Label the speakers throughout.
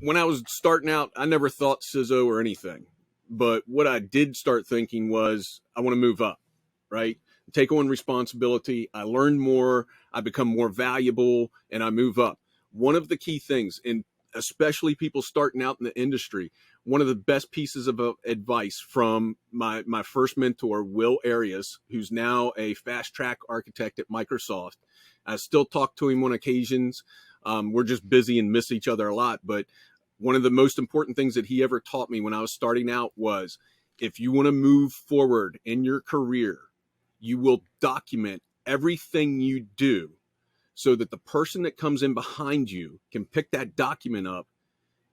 Speaker 1: when I was starting out, I never thought CISO or anything. But what I did start thinking was I want to move up, right? Take on responsibility. I learn more. I become more valuable and I move up. One of the key things, and especially people starting out in the industry, one of the best pieces of advice from my first mentor, Will Arias, who's now a fast track architect at Microsoft. I still talk to him on occasions. We're just busy and miss each other a lot. But one of the most important things that he ever taught me when I was starting out was, if you want to move forward in your career, you will document everything you do so that the person that comes in behind you can pick that document up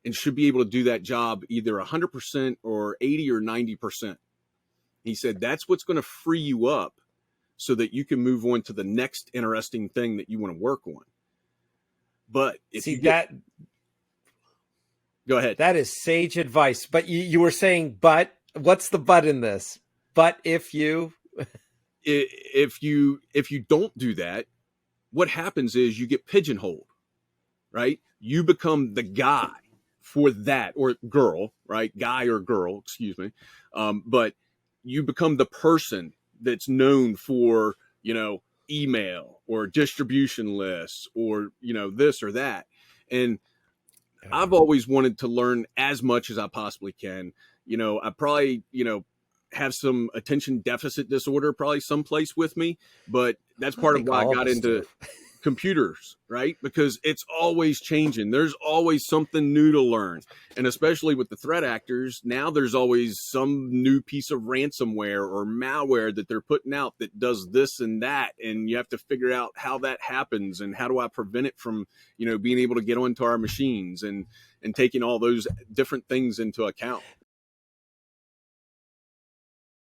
Speaker 1: and should be able to do that job either 100% or 80 or 90%. He said, that's what's going to free you up so that you can move on to the next interesting thing that you want to work on. But if
Speaker 2: See,
Speaker 1: you get... Go ahead.
Speaker 2: That is sage advice. But you were saying, but what's the but in this? But if you
Speaker 1: don't do that, what happens is you get pigeonholed, right? You become the guy for that, or girl, right? Guy or girl, excuse me. But you become the person that's known for, email or distribution lists or, this or that. And I've always wanted to learn as much as I possibly can. I probably, have some attention deficit disorder probably someplace with me, but that's part of why I got into computers, right? Because it's always changing. There's always something new to learn. And especially with the threat actors, now there's always some new piece of ransomware or malware that they're putting out that does this and that. And you have to figure out how that happens and how do I prevent it from, being able to get onto our machines and taking all those different things into account.